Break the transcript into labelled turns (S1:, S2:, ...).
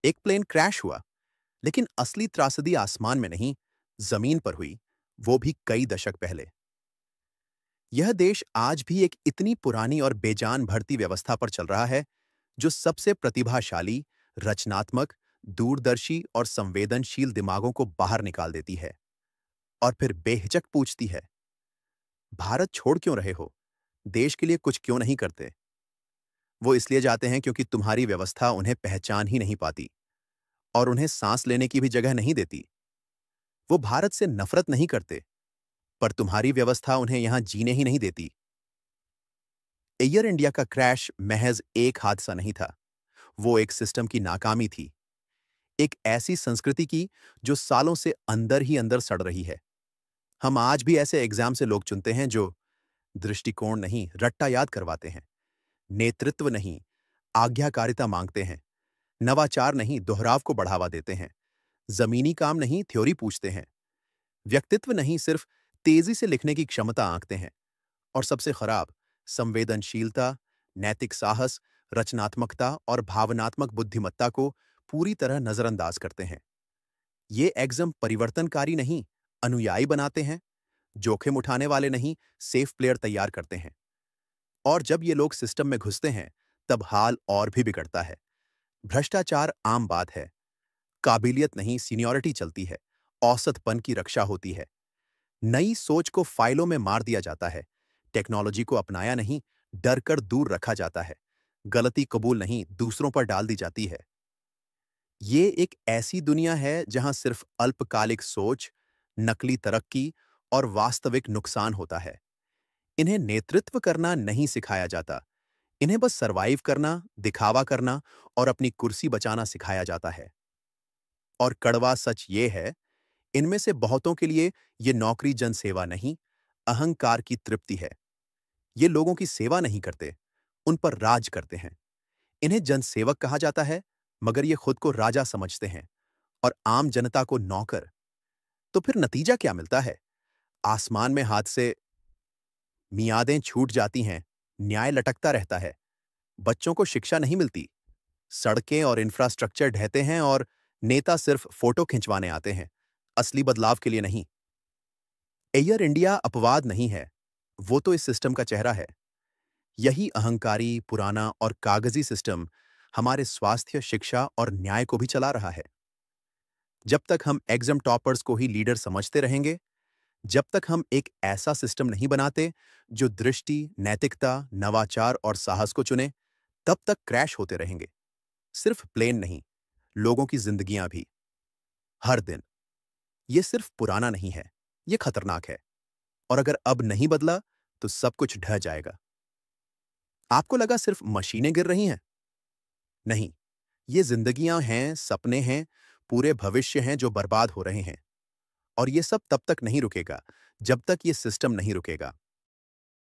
S1: एक plane crash हुआ, लेकिन असली त्रासदी आसमान में नहीं, जमीन पर हुई, वो भी कई दशक पहले। यह देश आज भी एक इतनी पुरानी और बेजान भर्ती व्यवस्था पर चल रहा है, जो सबसे प्रतिभाशाली, रचनात्मक, दूरदर्शी और संवेदनशील दिमागों को बाहर निकाल देती है और फिर बेहिचक पूछती है, भारत छोड़ क्यों रहे हो? देश के लिए कुछ क्यों नहीं करते? वो इसलिए जाते हैं क्योंकि तुम्हारी व्यवस्था उन्हें पहचान ही नहीं पाती और उन्हें सांस लेने की भी जगह नहीं देती। वो भारत से नफरत नहीं करते, पर तुम्हारी व्यवस्था उन्हें यहां जीने ही नहीं देती। एयर इंडिया का क्रैश महज एक हादसा नहीं था, वो एक सिस्टम की नाकामी थी, एक ऐसी संस्कृति की जो सालों से अंदर ही अंदर सड़ रही है। हम आज भी ऐसे एग्जाम से लोग चुनते हैं जो दृष्टिकोण नहीं, रट्टा याद करवाते हैं, नेतृत्व नहीं, आज्ञाकारिता मांगते हैं, नवाचार नहीं, दोहराव को बढ़ावा देते हैं, जमीनी काम नहीं, थ्योरी पूछते हैं, व्यक्तित्व नहीं, सिर्फ तेजी से लिखने की क्षमता आंकते हैं, और सबसे खराब, संवेदनशीलता, नैतिक साहस, रचनात्मकता और भावनात्मक बुद्धिमत्ता को पूरी तरह नजरअंदाज करते हैं। ये एग्जाम परिवर्तनकारी नहीं, अनुयायी बनाते हैं, जोखिम उठाने वाले नहीं, सेफ प्लेयर तैयार करते हैं। और जब ये लोग सिस्टम में घुसते हैं, तब हाल और भी बिगड़ता है। भ्रष्टाचार आम बात है, काबिलियत नहीं, सीनियरिटी चलती है, औसतपन की रक्षा होती है, नई सोच को फाइलों में मार दिया जाता है, टेक्नोलॉजी को अपनाया नहीं, डर कर दूर रखा जाता है, गलती कबूल नहीं, दूसरों पर डाल दी जाती है। ये एक ऐसी दुनिया है जहां सिर्फ अल्पकालिक सोच, नकली तरक्की और वास्तविक नुकसान होता है। इन्हें नेतृत्व करना नहीं सिखाया जाता, इन्हें बस सरवाइव करना, दिखावा करना और अपनी कुर्सी बचाना सिखाया जाता है। और कड़वा सच ये है, इनमें से बहुतों के लिए ये नौकरी जनसेवा नहीं, अहंकार की तृप्ति है। ये लोगों की सेवा नहीं करते, उन पर राज करते हैं। इन्हें जनसेवक कहा जाता है, मगर ये खुद को राजा समझते हैं और आम जनता को नौकर। तो फिर नतीजा क्या मिलता है? आसमान में हादसे, मियादें छूट जाती हैं, न्याय लटकता रहता है, बच्चों को शिक्षा नहीं मिलती, सड़कें और इंफ्रास्ट्रक्चर ढहते हैं और नेता सिर्फ फोटो खिंचवाने आते हैं, असली बदलाव के लिए नहीं। एयर इंडिया अपवाद नहीं है, वो तो इस सिस्टम का चेहरा है। यही अहंकारी, पुराना और कागजी सिस्टम हमारे स्वास्थ्य, शिक्षा और न्याय को भी चला रहा है। जब तक हम एग्जाम टॉपर्स को ही लीडर समझते रहेंगे, जब तक हम एक ऐसा सिस्टम नहीं बनाते जो दृष्टि, नैतिकता, नवाचार और साहस को चुने, तब तक क्रैश होते रहेंगे। सिर्फ प्लेन नहीं, लोगों की जिंदगियां भी, हर दिन। ये सिर्फ पुराना नहीं है, ये खतरनाक है। और अगर अब नहीं बदला, तो सब कुछ ढह जाएगा। आपको लगा सिर्फ मशीनें गिर रही हैं? नहीं, ये जिंदगियां हैं, सपने हैं, पूरे भविष्य हैं जो बर्बाद हो रहे हैं। और ये सब तब तक नहीं रुकेगा, जब तक ये सिस्टम नहीं रुकेगा।